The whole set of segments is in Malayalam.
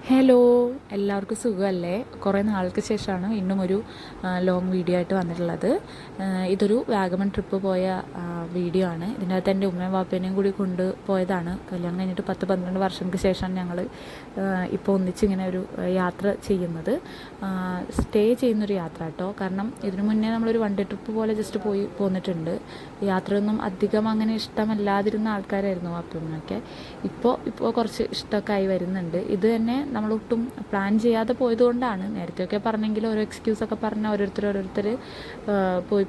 ഹലോ, എല്ലാവർക്കും സുഖമല്ലേ? കുറേ നാൾക്ക് ശേഷമാണ് വീണ്ടും ഒരു ലോങ് വീഡിയോ ആയിട്ട് വന്നിട്ടുള്ളത്. ഇതൊരു വാഗമൺ ട്രിപ്പ് പോയ വീഡിയോ ആണ്. ഇതിൻ്റെ അകത്ത് എൻ്റെ ഉമ്മയും വാപ്പേനെയും കൂടി കൊണ്ടുപോയതാണ്. കല്യാണം കഴിഞ്ഞിട്ട് 10-12 വർഷങ്ങൾക്ക് ശേഷമാണ് ഞങ്ങൾ ഇപ്പോൾ ഒന്നിച്ചിങ്ങനെ ഒരു യാത്ര ചെയ്യുന്നത്. സ്റ്റേ ചെയ്യുന്നൊരു യാത്ര കേട്ടോ. കാരണം ഇതിനു മുന്നേ നമ്മളൊരു വൺ ഡേ ട്രിപ്പ് പോലെ ജസ്റ്റ് പോന്നിട്ടുണ്ട്. യാത്രയൊന്നും അധികം അങ്ങനെ ഇഷ്ടമല്ലാതിരുന്ന ആൾക്കാരായിരുന്നു വാപ്പേമ്മയൊക്കെ. ഇപ്പോൾ കുറച്ച് ഇഷ്ടമൊക്കെ ആയി വരുന്നുണ്ട്. ഇത് തന്നെ നമ്മളൊട്ടും പ്ലാൻ ചെയ്യാതെ പോയതുകൊണ്ടാണ്. നേരത്തെയൊക്കെ പറഞ്ഞെങ്കിൽ ഓരോ എക്സ്ക്യൂസൊക്കെ പറഞ്ഞാൽ ഓരോരുത്തർ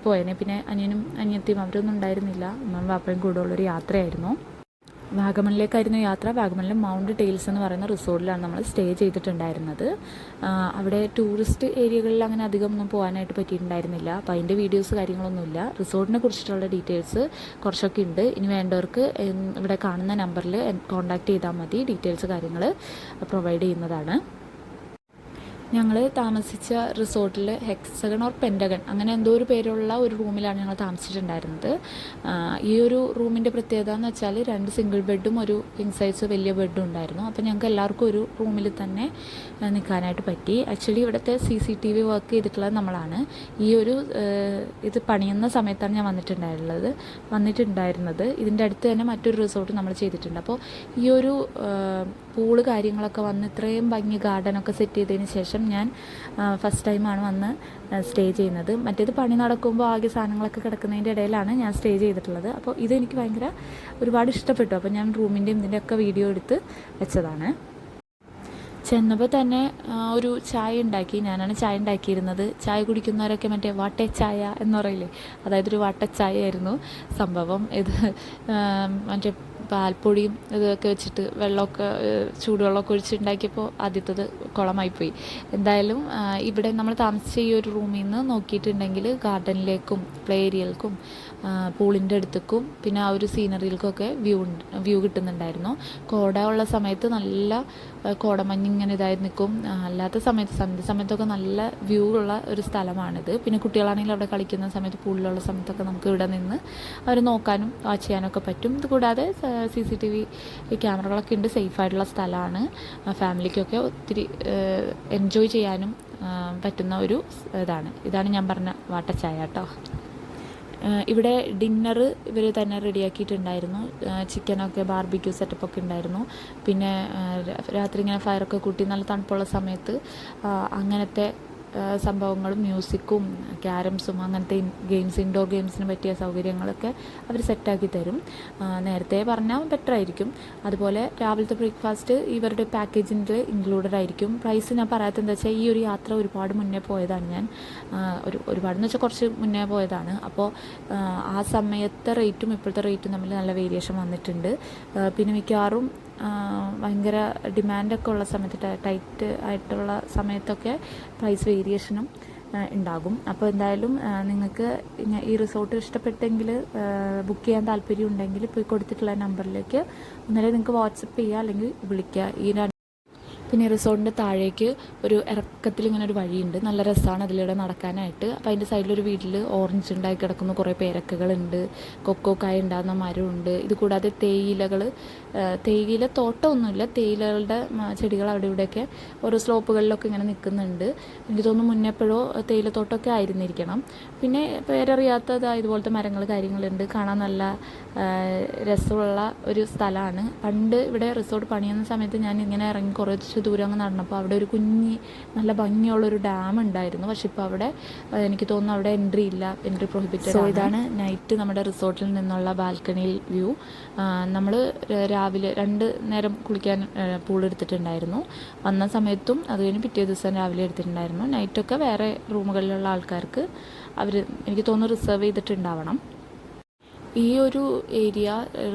പോയേനെ. പിന്നെ അനിയനും അനിയത്തിയും അവരൊന്നും ഉണ്ടായിരുന്നില്ല. ഉമ്മയും വാപ്പയും കൂടെ ഉള്ളൊരു യാത്രയായിരുന്നു. വാഗമണിലേക്കായിരുന്നു യാത്ര. വാഗമണിലെ മൗണ്ട് ടെയിൽസ് എന്ന് പറയുന്ന റിസോർട്ടിലാണ് നമ്മൾ സ്റ്റേ ചെയ്തിട്ടുണ്ടായിരുന്നത്. അവിടെ ടൂറിസ്റ്റ് ഏരിയകളിൽ അങ്ങനെ അധികം ഒന്നും പോകാനായിട്ട് പറ്റിയിട്ടുണ്ടായിരുന്നില്ല. അപ്പോൾ അതിൻ്റെ വീഡിയോസ് കാര്യങ്ങളൊന്നുമില്ല. റിസോർട്ടിനെ കുറിച്ചിട്ടുള്ള ഡീറ്റെയിൽസ് കുറച്ചൊക്കെ ഉണ്ട്. ഇനി വേണ്ടവർക്ക് ഇവിടെ കാണുന്ന നമ്പറിൽ കോൺടാക്റ്റ് ചെയ്താൽ മതി. ഡീറ്റെയിൽസ് കാര്യങ്ങൾ പ്രൊവൈഡ് ചെയ്യുന്നതാണ്. ഞങ്ങൾ താമസിച്ച റിസോർട്ടിൽ ഹെക്സഗൺ ഓർ പെൻറ്റഗൺ അങ്ങനെ എന്തോ ഒരു പേരുള്ള ഒരു റൂമിലാണ് ഞങ്ങൾ താമസിച്ചിട്ടുണ്ടായിരുന്നത്. ഈ ഒരു റൂമിൻ്റെ പ്രത്യേകത എന്ന് വെച്ചാൽ 2 സിംഗിൾ ബെഡും ഒരു കിങ് സൈസ് വലിയ ബെഡും ഉണ്ടായിരുന്നു. അപ്പോൾ ഞങ്ങൾക്ക് എല്ലാവർക്കും ഒരു റൂമിൽ തന്നെ നിൽക്കാനായിട്ട് പറ്റി. ആക്ച്വലി ഇവിടുത്തെ CCTV വർക്ക് ചെയ്തിട്ടുള്ളത് നമ്മളാണ്. ഈ ഒരു ഇത് പണിയുന്ന സമയത്താണ് ഞാൻ വന്നിട്ടുണ്ടായിരുന്നത്. ഇതിൻ്റെ അടുത്ത് തന്നെ മറ്റൊരു റിസോർട്ട് നമ്മൾ ചെയ്തിട്ടുണ്ട്. അപ്പോൾ ഈ ഒരു പൂള് കാര്യങ്ങളൊക്കെ വന്ന് ഇത്രയും ഭംഗി ഗാർഡനൊക്കെ സെറ്റ് ചെയ്തതിന് ശേഷം ഞാൻ ഫസ്റ്റ് ടൈമാണ് വന്ന് സ്റ്റേ ചെയ്യുന്നത്. മറ്റേത് പണി നടക്കുമ്പോൾ ആകെ സാധനങ്ങളൊക്കെ കിടക്കുന്നതിൻ്റെ ഇടയിലാണ് ഞാൻ സ്റ്റേ ചെയ്തിട്ടുള്ളത്. അപ്പോൾ ഇതെനിക്ക് ഒരുപാട് ഇഷ്ടപ്പെട്ടു. അപ്പോൾ ഞാൻ റൂമിൻ്റെയും ഇതിൻ്റെയൊക്കെ വീഡിയോ എടുത്ത് വെച്ചതാണ്. ചെന്നപ്പോൾ തന്നെ ഒരു ചായ ഉണ്ടാക്കി. ഞാനാണ് ചായ ഉണ്ടാക്കിയിരുന്നത്. ചായ കുടിക്കുന്നവരൊക്കെ മറ്റേ വാട്ട ചായ എന്ന് പറയില്ലേ, അതായത് ഒരു വാട്ട ചായ ആയിരുന്നു സംഭവം. ഇത് മറ്റേ പാൽപ്പൊടിയും ഇതൊക്കെ വെച്ചിട്ട് ചൂടുവെള്ളമൊക്കെ ഒഴിച്ചുണ്ടാക്കിയപ്പോൾ ആദ്യത്തത് കുളമായിപ്പോയി. എന്തായാലും ഇവിടെ നമ്മൾ താമസിച്ച ഈ ഒരു റൂമിൽ നിന്ന് നോക്കിയിട്ടുണ്ടെങ്കിൽ ഗാർഡനിലേക്കും പ്ലേ ഏരിയയിലേക്കും പൂളിൻ്റെ അടുത്തേക്കും പിന്നെ ആ ഒരു സീനറിയിലേക്കൊക്കെ വ്യൂ കിട്ടുന്നുണ്ടായിരുന്നു. കോട ഉള്ള സമയത്ത് നല്ല കോടമഞ്ഞിങ്ങനെ ഇതായി നിൽക്കും. അല്ലാത്ത സന്ധ്യ സമയത്തൊക്കെ നല്ല വ്യൂ ഉള്ള ഒരു സ്ഥലമാണിത്. പിന്നെ കുട്ടികളാണെങ്കിൽ അവിടെ കളിക്കുന്ന സമയത്ത് പൂളിലുള്ള സമയത്തൊക്കെ നമുക്ക് ഇവിടെ നിന്ന് അവർ നോക്കാനും വാച്ച് ചെയ്യാനൊക്കെ പറ്റും. ഇത് കൂടാതെ CCTV ക്യാമറകളൊക്കെ ഉണ്ട്. സേഫായിട്ടുള്ള സ്ഥലമാണ്. ഫാമിലിക്കൊക്കെ ഒത്തിരി എൻജോയ് ചെയ്യാനും പറ്റുന്ന ഒരു ഇതാണ് ഞാൻ പറഞ്ഞ വാട്ടച്ചായ കേട്ടോ. ഇവിടെ ഡിന്നർ ഇവർ തന്നെ റെഡിയാക്കിയിട്ടുണ്ടായിരുന്നു. ചിക്കനൊക്കെ ബാർബിക്യൂ സെറ്റപ്പൊക്കെ ഉണ്ടായിരുന്നു. പിന്നെ രാത്രി ഇങ്ങനെ ഫയറൊക്കെ കൂട്ടി നല്ല തണുപ്പുള്ള സമയത്ത് അങ്ങനത്തെ സംഭവങ്ങളും മ്യൂസിക്കും ക്യാരംസും അങ്ങനത്തെ ഇൻഡോർ ഗെയിംസിന് പറ്റിയ സൗകര്യങ്ങളൊക്കെ അവർ സെറ്റാക്കി തരും. നേരത്തെ പറഞ്ഞാൽ ബെറ്റർ ആയിരിക്കും. അതുപോലെ രാവിലത്തെ ബ്രേക്ക്ഫാസ്റ്റ് ഇവരുടെ പാക്കേജിൻ്റെ ഇൻക്ലൂഡഡ് ആയിരിക്കും. പ്രൈസ് ഞാൻ പറയാത്തത് എന്താ വെച്ചാൽ ഈ ഒരു യാത്ര ഒരുപാട് മുന്നേ പോയതാണ് ഞാൻ. ഒരുപാടെന്ന് വെച്ചാൽ കുറച്ച് മുന്നേ പോയതാണ്. അപ്പോൾ ആ സമയത്തെ റേറ്റും ഇപ്പോഴത്തെ റേറ്റും തമ്മിൽ നല്ല വേരിയേഷൻ വന്നിട്ടുണ്ട്. പിന്നെ മിക്കവാറും ഭയങ്കര ഡിമാൻഡൊക്കെ ഉള്ള സമയത്ത് ടൈറ്റ് ആയിട്ടുള്ള സമയത്തൊക്കെ പ്രൈസ് വേരിയേഷനും ഉണ്ടാകും. അപ്പോൾ എന്തായാലും നിങ്ങൾക്ക് ഈ റിസോർട്ട് ഇഷ്ടപ്പെട്ടെങ്കിൽ ബുക്ക് ചെയ്യാൻ താല്പര്യം ഉണ്ടെങ്കിൽ പോയി കൊടുത്തിട്ടുള്ള നമ്പറിലേക്ക് ഒന്നല്ലേ നിങ്ങൾക്ക് വാട്സപ്പ് ചെയ്യുക അല്ലെങ്കിൽ വിളിക്കുക. പിന്നെ റിസോർട്ടിൻ്റെ താഴേക്ക് ഒരു ഇറക്കത്തിൽ ഇങ്ങനെ ഒരു വഴിയുണ്ട്. നല്ല രസമാണ് അതിലൂടെ നടക്കാനായിട്ട്. അപ്പോൾ അതിൻ്റെ സൈഡിലൊരു വീട്ടിൽ ഓറഞ്ച് ഉണ്ടായി കിടക്കുന്ന കുറേ പേരക്കകളുണ്ട്. കൊക്കോക്കായ ഉണ്ടാകുന്ന മരമുണ്ട്. ഇത് കൂടാതെ തേയില തോട്ടമൊന്നുമില്ല, തേയിലകളുടെ ചെടികൾ അവിടെ ഇവിടെയൊക്കെ ഓരോ സ്ലോപ്പുകളിലൊക്കെ ഇങ്ങനെ നിൽക്കുന്നുണ്ട്. എനിക്ക് തോന്നുന്നു മുന്നെപ്പോഴോ തേയിലത്തോട്ടമൊക്കെ ആയിരുന്നിരിക്കണം. പിന്നെ പേരറിയാത്തത് ഇതുപോലത്തെ മരങ്ങൾ കാര്യങ്ങളുണ്ട്. കാണാൻ നല്ല രസമുള്ള ഒരു സ്ഥലമാണ്. പണ്ട് ഇവിടെ റിസോർട്ട് പണിയുന്ന സമയത്ത് ഞാൻ ഇങ്ങനെ ഇറങ്ങി കുറച്ച് ദൂരം അങ്ങ് നടന്നപ്പോൾ അവിടെ ഒരു നല്ല ഭംഗിയുള്ളൊരു ഡാം ഉണ്ടായിരുന്നു. പക്ഷെ ഇപ്പോൾ അവിടെ എനിക്ക് തോന്നുന്നു അവിടെ എൻട്രി പ്രൊഹിബിറ്റഡ്. സോ ഇതാണ് നൈറ്റ് നമ്മുടെ റിസോർട്ടിൽ നിന്നുള്ള ബാൽക്കണി വ്യൂ. നമ്മൾ രാവിലെ 2 നേരം കുളിക്കാൻ പൂൾ എടുത്തിട്ടുണ്ടായിരുന്നു. വന്ന സമയത്തും അത് കഴിഞ്ഞ് പിറ്റേ ദിവസം രാവിലെ എടുത്തിട്ടുണ്ടായിരുന്നു. നൈറ്റൊക്കെ വേറെ റൂമുകളിലുള്ള ആൾക്കാർക്ക് എനിക്ക് തോന്നുന്നു റിസർവ് ചെയ്തിട്ടുണ്ടാവണം. ഈ ഒരു ഏരിയ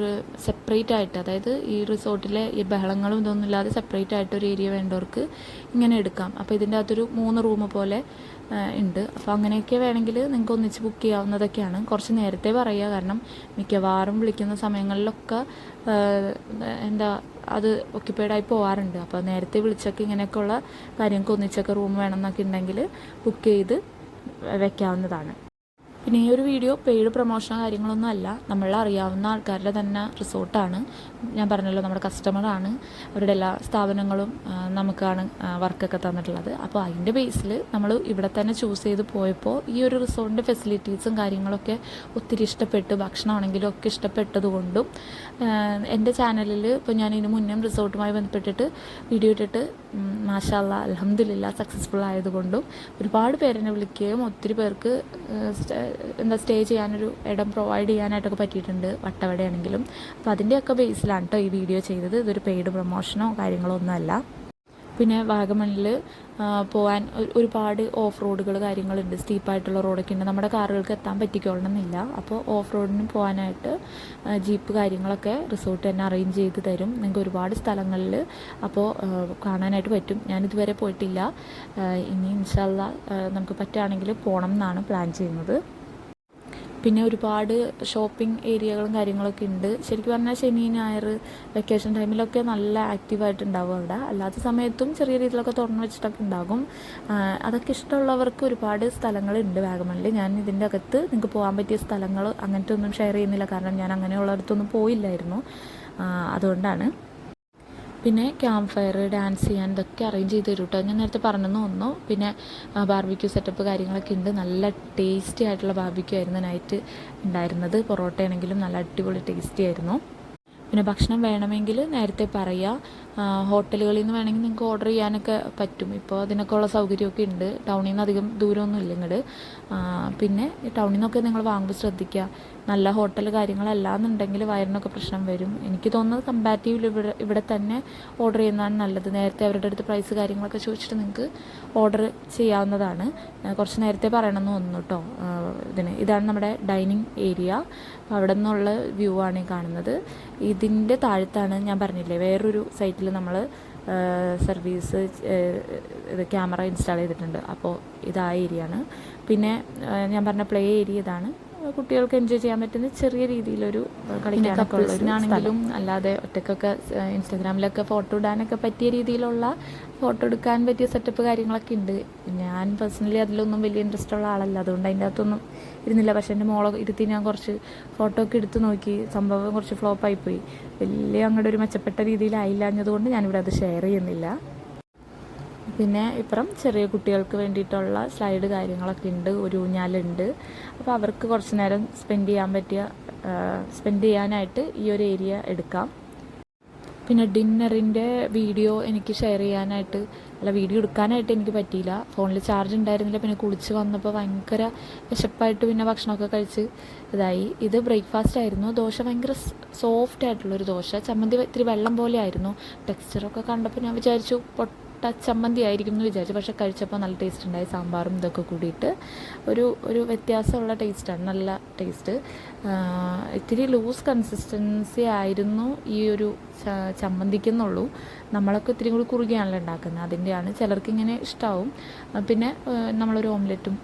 സെപ്പറേറ്റ് ആയിട്ട്, അതായത് ഈ റിസോർട്ടിലെ ഈ ബഹളങ്ങളും ഇതൊന്നും ഇല്ലാതെ സെപ്പറേറ്റ് ആയിട്ട് ഒരു ഏരിയ വേണ്ടവർക്ക് ഇങ്ങനെ എടുക്കാം. അപ്പോൾ ഇതിൻ്റെ അകത്തൊരു 3 റൂം പോലെ ഉണ്ട്. അപ്പോൾ അങ്ങനെയൊക്കെ വേണമെങ്കിൽ നിങ്ങൾക്ക് ഒന്നിച്ച് ബുക്ക് ചെയ്യാവുന്നതൊക്കെയാണ്. കുറച്ച് നേരത്തെ പറയുക, കാരണം മിക്കവാറും വിളിക്കുന്ന സമയങ്ങളിലൊക്കെ അത് ഒക്യുപ്പൈഡായി പോകാറുണ്ട്. അപ്പോൾ നേരത്തെ വിളിച്ചൊക്കെ ഇങ്ങനെയൊക്കെയുള്ള കാര്യങ്ങൾക്ക് ഒന്നിച്ചൊക്കെ റൂം വേണമെന്നൊക്കെ ഉണ്ടെങ്കിൽ ബുക്ക് ചെയ്ത് വെക്കാവുന്നതാണ്. പിന്നെ ഈ ഒരു വീഡിയോ പെയ്ഡ് പ്രൊമോഷനോ കാര്യങ്ങളൊന്നും അല്ല, നമ്മളെ അറിയാവുന്ന ആൾക്കാരുടെ തന്നെ റിസോർട്ടാണ്. ഞാൻ പറഞ്ഞല്ലോ നമ്മുടെ കസ്റ്റമറാണ്, അവരുടെ എല്ലാ സ്ഥാപനങ്ങളും നമുക്കാണ് വർക്കൊക്കെ തന്നിട്ടുള്ളത്. അപ്പോൾ അതിൻ്റെ ബേസിൽ നമ്മൾ ഇവിടെ തന്നെ ചൂസ് ചെയ്ത് പോയപ്പോൾ ഈ ഒരു റിസോർട്ടിൻ്റെ ഫെസിലിറ്റീസും കാര്യങ്ങളൊക്കെ ഒത്തിരി ഇഷ്ടപ്പെട്ട്, ഭക്ഷണമാണെങ്കിലും ഒക്കെ ഇഷ്ടപ്പെട്ടതുകൊണ്ടും എൻ്റെ ചാനലിൽ ഇപ്പോൾ ഞാൻ ഇതിന് മുന്നേ റിസോർട്ടുമായി ബന്ധപ്പെട്ടിട്ട് വീഡിയോ ഇട്ടിട്ട് മാഷാ അല്ലാ അൽഹംദുലില്ലാ സക്സസ്ഫുൾ ആയതുകൊണ്ടും ഒരുപാട് പേരെന്നെ വിളിക്കുകയും ഒത്തിരി പേർക്ക് സ്റ്റേ ചെയ്യാനൊരു ഇടം പ്രൊവൈഡ് ചെയ്യാനായിട്ടൊക്കെ പറ്റിയിട്ടുണ്ട്, വട്ടവടയാണെങ്കിലും. അപ്പോൾ അതിൻ്റെയൊക്കെ ബേസിലാണ് കേട്ടോ ഈ വീഡിയോ ചെയ്തത്. ഇതൊരു പെയ്ഡ് പ്രൊമോഷനോ കാര്യങ്ങളോ ഒന്നുമല്ല. പിന്നെ വാഗമണിൽ പോകാൻ ഒരുപാട് ഓഫ് റോഡുകൾ കാര്യങ്ങളുണ്ട്, സ്റ്റീപ്പായിട്ടുള്ള റോഡൊക്കെ ഉണ്ട്. നമ്മുടെ കാറുകൾക്ക് എത്താൻ പറ്റിക്കൊള്ളണമെന്നില്ല. അപ്പോൾ ഓഫ് റോഡിന് പോകാനായിട്ട് ജീപ്പ് കാര്യങ്ങളൊക്കെ റിസോർട്ട് തന്നെ അറേഞ്ച് ചെയ്ത് തരും നിങ്ങൾക്ക് ഒരുപാട് സ്ഥലങ്ങളിൽ. അപ്പോൾ കാണാനായിട്ട് പറ്റും. ഞാനിതുവരെ പോയിട്ടില്ല, ഇനി ഇൻഷാ അല്ലാ നമുക്ക് പറ്റുകയാണെങ്കിൽ പോകണം എന്നാണ് പ്ലാൻ ചെയ്യുന്നത്. പിന്നെ ഒരുപാട് ഷോപ്പിംഗ് ഏരിയകളും കാര്യങ്ങളൊക്കെ ഉണ്ട്. ശരിക്കും പറഞ്ഞാൽ ശനി ഞായർ വെക്കേഷൻ ടൈമിലൊക്കെ നല്ല ആക്റ്റീവായിട്ടുണ്ടാവും അവിടെ. അല്ലാത്ത സമയത്തും ചെറിയ രീതിയിലൊക്കെ തുറന്നു വെച്ചിട്ടൊക്കെ ഉണ്ടാകും. അതൊക്കെ ഇഷ്ടമുള്ളവർക്ക് ഒരുപാട് സ്ഥലങ്ങളുണ്ട് വാഗമണിൽ. ഞാൻ ഇതിൻ്റെ അകത്ത് നിങ്ങൾക്ക് പോകാൻ പറ്റിയ സ്ഥലങ്ങൾ അങ്ങനത്തെ ഒന്നും ഷെയർ ചെയ്യുന്നില്ല, കാരണം ഞാൻ അങ്ങനെയുള്ളടത്തൊന്നും പോയില്ലായിരുന്നു, അതുകൊണ്ടാണ്. പിന്നെ ക്യാമ്പ് ഫയർ, ഡാൻസ് ചെയ്യാൻ ഇതൊക്കെ അറേഞ്ച് ചെയ്ത് തരും കേട്ടോ. ഞാൻ നേരത്തെ പറഞ്ഞെന്ന് തോന്നുന്നു. പിന്നെ ബാർബിക്യൂ സെറ്റപ്പ് കാര്യങ്ങളൊക്കെ ഉണ്ട്. നല്ല ടേസ്റ്റി ആയിട്ടുള്ള ബാർബിക്യൂ ആയിരുന്നു നൈറ്റ് ഉണ്ടായിരുന്നത്. പൊറോട്ട ആണെങ്കിലും നല്ല അടിപൊളി ടേസ്റ്റി ആയിരുന്നു. പിന്നെ ഭക്ഷണം വേണമെങ്കിൽ നേരത്തെ പറയുക. ഹോട്ടലുകളിൽ നിന്ന് വേണമെങ്കിൽ നിങ്ങൾക്ക് ഓർഡർ ചെയ്യാനൊക്കെ പറ്റും. ഇപ്പോൾ അതിനൊക്കെ ഉള്ള സൗകര്യമൊക്കെ ഉണ്ട്. ടൗണിൽ നിന്ന് അധികം ദൂരമൊന്നും ഇല്ല ഇങ്ങോട്ട്. പിന്നെ ടൗണിൽ നിന്നൊക്കെ നിങ്ങൾ വാങ്ങുമ്പോൾ ശ്രദ്ധിക്കുക, നല്ല ഹോട്ടൽ കാര്യങ്ങളല്ലാന്നുണ്ടെങ്കിൽ വയറിനൊക്കെ പ്രശ്നം വരും. എനിക്ക് തോന്നുന്നത് കമ്പാരിറ്റീവ്ലി ഇവിടെ തന്നെ ഓർഡർ ചെയ്യുന്നതാണ് നല്ലത്. നേരത്തെ അവരുടെ അടുത്ത് പ്രൈസ് കാര്യങ്ങളൊക്കെ ചോദിച്ചിട്ട് നിങ്ങൾക്ക് ഓർഡർ ചെയ്യാവുന്നതാണ്. കുറച്ച് നേരത്തെ പറയണമെന്ന് തോന്നുന്നു കേട്ടോ. ഇതാണ് നമ്മുടെ ഡൈനിങ് ഏരിയ. അവിടെ നിന്നുള്ള വ്യൂ ആണ് ഈ കാണുന്നത്. ഇതിൻ്റെ താഴത്താണ് ഞാൻ പറഞ്ഞില്ലേ വേറൊരു സൈറ്റിൽ നമ്മൾ സർവീസ് ക്യാമറ ഇൻസ്റ്റാൾ ചെയ്തിട്ടുണ്ട്. അപ്പോൾ ഇതാ ഏരിയ ആണ്. പിന്നെ ഞാൻ പറഞ്ഞ പ്ലേ ഏരിയ ഇതാണ്. കുട്ടികൾക്ക് എൻജോയ് ചെയ്യാൻ പറ്റുന്ന ചെറിയ രീതിയിലൊരു കളിക്കാനൊക്കെ ഉള്ളൊരു, അല്ലാതെ ഒറ്റക്കൊക്കെ ഇൻസ്റ്റാഗ്രാമിലൊക്കെ ഫോട്ടോ ഇടാനൊക്കെ പറ്റിയ രീതിയിലുള്ള ഫോട്ടോ എടുക്കാൻ പറ്റിയ സെറ്റപ്പ് കാര്യങ്ങളൊക്കെ ഉണ്ട്. ഞാൻ പേഴ്സണലി അതിലൊന്നും വലിയ ഇൻട്രസ്റ്റ് ഉള്ള ആളല്ല, അതുകൊണ്ട് അതിൻ്റെ അകത്തൊന്നും ഇരുന്നില്ല. പക്ഷേ എൻ്റെ മോളെ ഇരുത്തി ഞാൻ കുറച്ച് ഫോട്ടോ ഒക്കെ എടുത്ത് നോക്കി. സംഭവം കുറച്ച് ഫ്ലോപ്പായിപ്പോയി, വലിയ അങ്ങോട്ട് ഒരു മെച്ചപ്പെട്ട രീതിയിലായില്ലാഞ്ഞതുകൊണ്ട് ഞാനിവിടെ അത് ഷെയർ ചെയ്യുന്നില്ല. പിന്നെ ഇപ്പുറം ചെറിയ കുട്ടികൾക്ക് വേണ്ടിയിട്ടുള്ള സ്ലൈഡ് കാര്യങ്ങളൊക്കെ ഉണ്ട്, ഒരു ഊഞ്ഞാലുണ്ട്. അപ്പോൾ അവർക്ക് കുറച്ച് നേരം സ്പെൻഡ് ചെയ്യാനായിട്ട് ഈ ഒരു ഏരിയ എടുക്കാം. പിന്നെ ഡിന്നറിൻ്റെ വീഡിയോ എനിക്ക് വീഡിയോ എടുക്കാനായിട്ട് എനിക്ക് പറ്റിയില്ല. ഫോണിൽ ചാർജ് ഉണ്ടായിരുന്നില്ല. പിന്നെ കുളിച്ച് വന്നപ്പോൾ ഭയങ്കര വിശപ്പായിട്ട് പിന്നെ ഭക്ഷണമൊക്കെ കഴിച്ച് ഇതായി. ഇത് ബ്രേക്ക്ഫാസ്റ്റ് ആയിരുന്നു. ദോശ ഭയങ്കര സോഫ്റ്റ് ആയിട്ടുള്ളൊരു ദോശ. ചമ്മന്തി ഇത്തിരി വെള്ളം പോലെ ആയിരുന്നു. ടെക്സ്ചറൊക്കെ കണ്ടപ്പോൾ ഞാൻ വിചാരിച്ചു ചമ്മന്തി ആയിരിക്കും എന്ന് വിചാരിച്ചു. പക്ഷേ കഴിച്ചപ്പോൾ നല്ല ടേസ്റ്റ് ഉണ്ടായി. സാമ്പാറും ഇതൊക്കെ കൂടിയിട്ട് ഒരു വ്യത്യാസമുള്ള ടേസ്റ്റാണ്, നല്ല ടേസ്റ്റ്. ഇത്തിരി ലൂസ് കൺസിസ്റ്റൻസി ആയിരുന്നു ഈ ഒരു ചമ്മന്തിക്കെന്നുള്ളൂ. നമ്മളൊക്കെ ഇത്തിരി കൂടി കുറുകിയാണല്ലോ ഉണ്ടാക്കുന്നത്, അതിൻ്റെയാണ്. ചിലർക്ക് ഇങ്ങനെ ഇഷ്ടമാവും. പിന്നെ നമ്മളൊരു ഓംലെറ്റും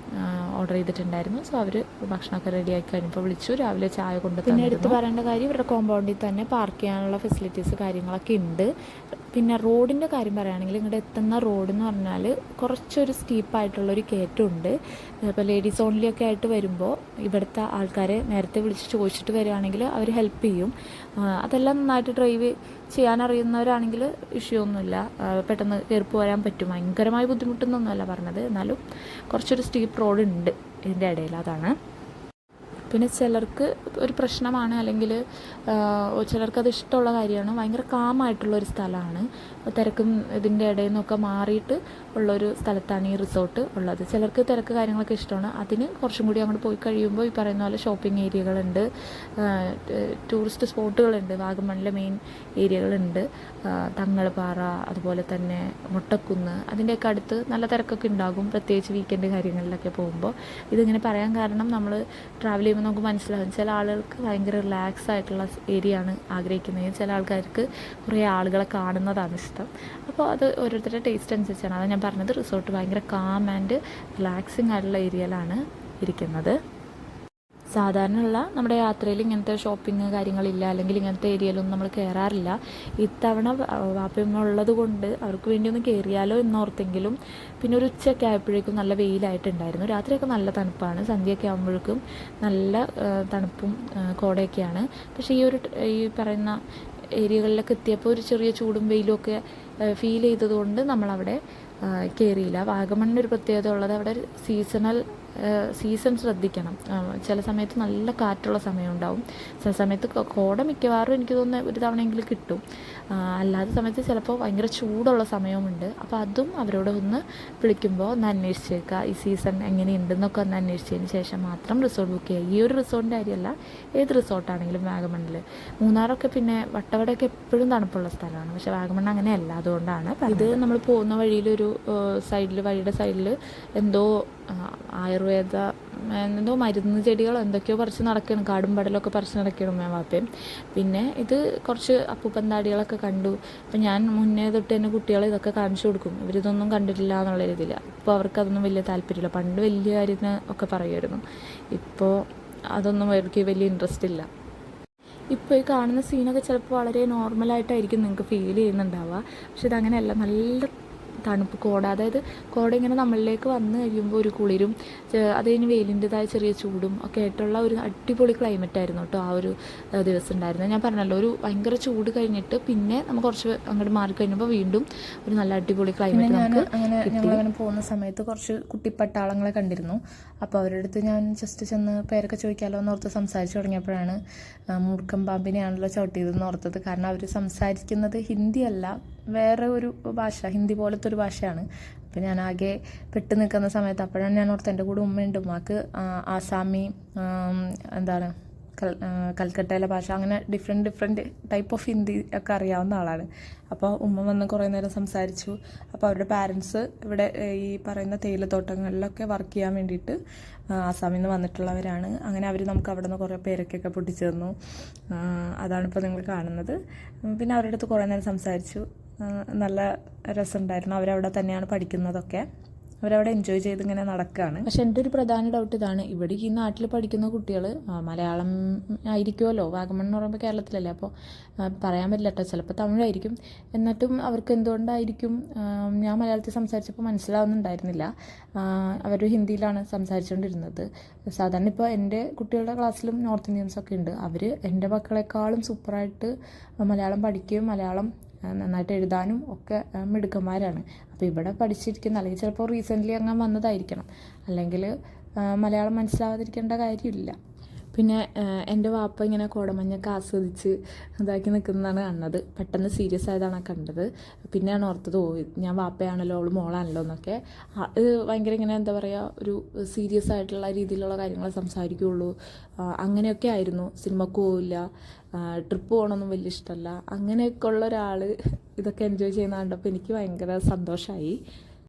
ഓർഡർ ചെയ്തിട്ടുണ്ടായിരുന്നു. സോ അവർ ഭക്ഷണമൊക്കെ റെഡിയാക്കി കഴിഞ്ഞപ്പോൾ വിളിച്ചു, രാവിലെ ചായ കൊണ്ട്. പിന്നെ എടുത്ത് പറയേണ്ട കാര്യം, ഇവരുടെ കോമ്പൗണ്ടിൽ തന്നെ പാർക്ക് ചെയ്യാനുള്ള ഫെസിലിറ്റീസ് കാര്യങ്ങളൊക്കെ ഉണ്ട്. പിന്നെ റോഡിൻ്റെ കാര്യം പറയുകയാണെങ്കിൽ ഇങ്ങോട്ട് എത്തുന്ന റോഡ് എന്ന് പറഞ്ഞാൽ കുറച്ചൊരു സ്റ്റീപ്പായിട്ടുള്ളൊരു കയറ്റമുണ്ട്. ഇപ്പോൾ ലേഡീസ് ഓൺലി ഒക്കെ ആയിട്ട് വരുമ്പോൾ ഇവിടുത്തെ ആൾക്കാരെ നേരത്തെ വിളിച്ച് ചോദിച്ചിട്ട് വരികയാണെങ്കിൽ അവർ ഹെൽപ്പ് ചെയ്യും. അതെല്ലാം നന്നായിട്ട് ഡ്രൈവ് ചെയ്യാനറിയുന്നവരാണെങ്കിൽ ഇഷ്യൂ ഒന്നുമില്ല, പെട്ടെന്ന് കയറി പോരാൻ പറ്റും. ഭയങ്കരമായ ബുദ്ധിമുട്ടൊന്നുമല്ല പറഞ്ഞത്, എന്നാലും കുറച്ചൊരു സ്റ്റീപ്പ് റോഡ് ഉണ്ട് ഇതിൻ്റെ ഇടയിൽ, അതാണ്. പിന്നെ ചിലർക്ക് ഒരു പ്രശ്നമാണ്, അല്ലെങ്കിൽ ചിലർക്കത് ഇഷ്ടമുള്ള കാര്യമാണ്. ഭയങ്കര കാമായിട്ടുള്ളൊരു സ്ഥലമാണ്. തിരക്കും ഇതിൻ്റെ ഇടയിൽ നിന്നൊക്കെ മാറിയിട്ട് ഉള്ളൊരു സ്ഥലത്താണ് ഈ റിസോർട്ട് ഉള്ളത്. ചിലർക്ക് തിരക്ക് കാര്യങ്ങളൊക്കെ ഇഷ്ടമാണ്. അതിന് കുറച്ചും കൂടി അങ്ങോട്ട് പോയി കഴിയുമ്പോൾ ഈ പറയുന്ന പോലെ ഷോപ്പിംഗ് ഏരിയകളുണ്ട്, ടൂറിസ്റ്റ് സ്പോട്ടുകളുണ്ട്. വാഗമണിലെ മെയിൻ ഏരിയകളുണ്ട്. തങ്ങൾപ്പാറ, അതുപോലെ തന്നെ മുട്ടക്കുന്ന്, അതിൻ്റെയൊക്കെ അടുത്ത് നല്ല തിരക്കൊക്കെ ഉണ്ടാകും, പ്രത്യേകിച്ച് വീക്കെൻഡ് കാര്യങ്ങളിലൊക്കെ പോകുമ്പോൾ. ഇതിങ്ങനെ പറയാൻ കാരണം നമ്മൾ ട്രാവൽ ചെയ്യുമ്പോൾ നമുക്ക് മനസ്സിലാകും ചില ആളുകൾക്ക് ഭയങ്കര റിലാക്സ് ആയിട്ടുള്ള ഏരിയ ആണ് ആഗ്രഹിക്കുന്നത്, ചില ആൾക്കാർക്ക് കുറേ ആളുകളെ കാണുന്നതാണ് ഇഷ്ടം. അപ്പോൾ അത് ഓരോരുത്തരുടെ ടേസ്റ്റ് അനുസരിച്ചാണ്. അതാണ് ഞാൻ പറഞ്ഞത്, റിസോർട്ട് ഭയങ്കര കാം ആൻഡ് റിലാക്സിങ് ആയിട്ടുള്ള ഏരിയയിലാണ് ഇരിക്കുന്നത്. സാധാരണയുള്ള നമ്മുടെ യാത്രയിൽ ഇങ്ങനത്തെ ഷോപ്പിംഗ് കാര്യങ്ങളില്ല, അല്ലെങ്കിൽ ഇങ്ങനത്തെ ഏരിയയിലൊന്നും നമ്മൾ കയറാറില്ല. ഇത്തവണ വാപ്പയമ്മ ഉള്ളത് കൊണ്ട് അവർക്ക് വേണ്ടി ഒന്ന് കയറിയാലോ എന്നോർത്തെങ്കിലും പിന്നെ ഒരു ഉച്ചയൊക്കെ ആയപ്പോഴേക്കും നല്ല വെയിലായിട്ടുണ്ടായിരുന്നു. രാത്രിയൊക്കെ നല്ല തണുപ്പാണ്, സന്ധ്യയൊക്കെ ആകുമ്പോഴേക്കും നല്ല തണുപ്പും കോടയൊക്കെയാണ്. പക്ഷേ ഈ പറയുന്ന ഏരിയകളിലൊക്കെ എത്തിയപ്പോൾ ഒരു ചെറിയ ചൂടും വെയിലും ഒക്കെ ഫീൽ ചെയ്തതുകൊണ്ട് നമ്മളവിടെ കയറിയില്ല. വാഗമണ്ണിനൊരു പ്രത്യേകത ഉള്ളത് അവിടെ സീസൺ ശ്രദ്ധിക്കണം. ചില സമയത്ത് നല്ല കാറ്റുള്ള സമയം ഉണ്ടാവും, ചില സമയത്ത് കോട മിക്കവാറും എനിക്ക് തോന്നുന്നത് ഒരു തവണയെങ്കിലും കിട്ടും. അല്ലാത്ത സമയത്ത് ചിലപ്പോൾ ഭയങ്കര ചൂടുള്ള സമയവുമുണ്ട്. അപ്പോൾ അതും അവരോട് ഒന്ന് വിളിക്കുമ്പോൾ ഒന്ന് അന്വേഷിച്ചേക്കുക, ഈ സീസൺ എങ്ങനെയുണ്ടെന്നൊക്കെ ഒന്ന് അന്വേഷിച്ചതിന് ശേഷം മാത്രം റിസോർട്ട് ബുക്ക് ചെയ്യുക. ഈ ഒരു റിസോർട്ടിൻ്റെ കാര്യമല്ല, ഏത് റിസോർട്ടാണെങ്കിലും വാഗമണ്ണിൽ. മൂന്നാറൊക്കെ പിന്നെ വട്ടവടയൊക്കെ എപ്പോഴും തണുപ്പുള്ള സ്ഥലമാണ്, പക്ഷേ വാഗമൺ അങ്ങനെയല്ല. അതുകൊണ്ടാണ് ഇത് നമ്മൾ പോകുന്ന വഴിയിലൊരു വഴിയുടെ സൈഡിൽ എന്തോ ആയുർവേദ എന്തോ മരുന്ന് ചെടികളോ എന്തൊക്കെയോ പറിച്ച് നടക്കണം, കാടും പടലൊക്കെ പറിച്ച് നടക്കണം വാപ്പയും. പിന്നെ ഇത് കുറച്ച് അപ്പൂപ്പന്താടികളൊക്കെ കണ്ടു. അപ്പം ഞാൻ മുന്നേ തൊട്ട് തന്നെ കുട്ടികളെ ഇതൊക്കെ കാണിച്ചു കൊടുക്കും, ഇവരിതൊന്നും കണ്ടിട്ടില്ല എന്നുള്ള രീതിയിൽ. ഇപ്പോൾ അവർക്കതൊന്നും വലിയ താല്പര്യമില്ല. പണ്ട് വലിയ കാര്യം ഒക്കെ പറയുമായിരുന്നു, ഇപ്പോൾ അതൊന്നും അവർക്ക് വലിയ ഇൻട്രസ്റ്റ് ഇല്ല. ഇപ്പോൾ ഈ കാണുന്ന സീനൊക്കെ ചിലപ്പോൾ വളരെ നോർമലായിട്ടായിരിക്കും നിങ്ങൾക്ക് ഫീൽ ചെയ്യുന്നുണ്ടാവുക, പക്ഷെ ഇതങ്ങനെയല്ല. നല്ല തണുപ്പ് കോട, അതായത് കോട ഇങ്ങനെ നമ്മളിലേക്ക് വന്നു കഴിയുമ്പോൾ ഒരു കുളിരും അത് കഴിഞ്ഞ് വെയിലിൻ്റെതായ ചെറിയ ചൂടും ഒക്കെ ആയിട്ടുള്ള ഒരു അടിപൊളി ക്ലൈമറ്റ് ആയിരുന്നു കേട്ടോ ആ ഒരു ദിവസം ഉണ്ടായിരുന്നത്. ഞാൻ പറഞ്ഞല്ലോ, ഒരു ഭയങ്കര ചൂട് കഴിഞ്ഞിട്ട് പിന്നെ നമുക്ക് കുറച്ച് അങ്ങോട്ട് മാറി കഴിഞ്ഞപ്പോൾ വീണ്ടും ഒരു നല്ല അടിപൊളി ക്ലൈമറ്റ് നമുക്ക് ഞങ്ങളങ്ങനെ പോകുന്ന സമയത്ത് കുറച്ച് കുട്ടിപ്പട്ടാളങ്ങളെ കണ്ടിരുന്നു. അപ്പോൾ അവരുടെ അടുത്ത് ഞാൻ ജസ്റ്റ് ചെന്ന് പേരൊക്കെ ചോദിക്കാമല്ലോ എന്നോർത്ത് സംസാരിച്ച് തുടങ്ങിയപ്പോഴാണ് മൂർഖം പാമ്പിനെയാണല്ലോ ചവിട്ടിയതെന്ന് ഓർത്തത്. കാരണം അവർ സംസാരിക്കുന്നത് ഹിന്ദിയല്ല, വേറെ ഒരു ഭാഷ, ഹിന്ദി പോലത്തെ ഒരു ഭാഷയാണ്. അപ്പോൾ ഞാൻ ആകെ പെട്ട് നിൽക്കുന്ന സമയത്ത് അപ്പോഴാണ് ഞാൻ ഓർത്ത് എൻ്റെ കൂടെ ഉമ്മയുണ്ട്, ഉമ്മക്ക് ആസാമി, എന്താണ് കൽക്കട്ടയിലെ ഭാഷ, അങ്ങനെ ഡിഫറെൻറ്റ് ടൈപ്പ് ഓഫ് ഹിന്ദി ഒക്കെ അറിയാവുന്ന ആളാണ്. അപ്പോൾ ഉമ്മ വന്ന് കുറേ നേരം സംസാരിച്ചു. അപ്പോൾ അവരുടെ പാരൻസ് ഇവിടെ ഈ പറയുന്ന തേയിലത്തോട്ടങ്ങളിലൊക്കെ വർക്ക് ചെയ്യാൻ വേണ്ടിയിട്ട് ആസാമിൽ നിന്ന് വന്നിട്ടുള്ളവരാണ്. അങ്ങനെ അവർ നമുക്ക് അവിടെ നിന്ന് കുറേ പേരൊക്കെ പൊട്ടിച്ചു തന്നു. അതാണിപ്പോൾ നിങ്ങൾ കാണുന്നത്. പിന്നെ അവരുടെ അടുത്ത് കുറേ നേരം സംസാരിച്ചു, നല്ല രസമുണ്ടായിരുന്നു. അവരവിടെ തന്നെയാണ് പഠിക്കുന്നതൊക്കെ, അവരവിടെ എൻജോയ് ചെയ്ത് ഇങ്ങനെ നടക്കുകയാണ്. പക്ഷെ എൻ്റെ ഒരു പ്രധാന ഡൗട്ട് ഇതാണ്, ഇവിടെ ഈ നാട്ടിൽ പഠിക്കുന്ന കുട്ടികൾ മലയാളം ആയിരിക്കുമല്ലോ, വാഗമൺ എന്ന് പറയുമ്പോൾ കേരളത്തിലല്ലേ, അപ്പോൾ പറയാൻ പറ്റില്ല കേട്ടോ, ചിലപ്പോൾ തമിഴായിരിക്കും. എന്നിട്ടും അവർക്ക് എന്തുകൊണ്ടായിരിക്കും, ഞാൻ മലയാളത്തിൽ സംസാരിച്ചപ്പോൾ മനസ്സിലാവുന്നുണ്ടായിരുന്നില്ല, അവർ ഹിന്ദിയിലാണ് സംസാരിച്ചുകൊണ്ടിരുന്നത്. സാധാരണ ഇപ്പോൾ എൻ്റെ കുട്ടികളുടെ ക്ലാസ്സിലും നോർത്ത് ഇന്ത്യൻസൊക്കെ ഉണ്ട്, അവർ എൻ്റെ മക്കളെക്കാളും സൂപ്പറായിട്ട് മലയാളം പഠിക്കുകയും മലയാളം നന്നായിട്ട് എഴുതാനും ഒക്കെ മിടുക്കന്മാരാണ്. അപ്പോൾ ഇവിടെ പഠിച്ചിരിക്കുന്ന, അല്ലെങ്കിൽ ചിലപ്പോൾ റീസെൻ്റ്ലി അങ്ങനെ വന്നതായിരിക്കണം, അല്ലെങ്കിൽ മലയാളം മനസ്സിലാവാതിരിക്കേണ്ട കാര്യമില്ല. പിന്നെ എൻ്റെ വാപ്പ ഇങ്ങനെ കോടമഞ്ഞൊക്കെ ആസ്വദിച്ച് ഇതാക്കി നിൽക്കുന്നതാണ് കാണുന്നത്. പെട്ടെന്ന് സീരിയസ് ആയതാണ് കണ്ടത്. പിന്നെയാണ് ഓർത്തത്, ഞാൻ വാപ്പയാണല്ലോ അവൾ മോളാണല്ലോ എന്നൊക്കെ. ഭയങ്കര ഇങ്ങനെ എന്താ പറയുക, ഒരു സീരിയസ് ആയിട്ടുള്ള രീതിയിലുള്ള കാര്യങ്ങൾ സംസാരിക്കുകയുള്ളൂ. അങ്ങനെയൊക്കെ ആയിരുന്നു. സിനിമക്ക് പോവില്ല, ട്രിപ്പ് പോകണമെന്നും വലിയ ഇഷ്ടമല്ല. അങ്ങനെയൊക്കെ ഉള്ള ഒരാൾ ഇതൊക്കെ എൻജോയ് ചെയ്യുന്ന കണ്ടപ്പോൾ എനിക്ക് ഭയങ്കര സന്തോഷമായി.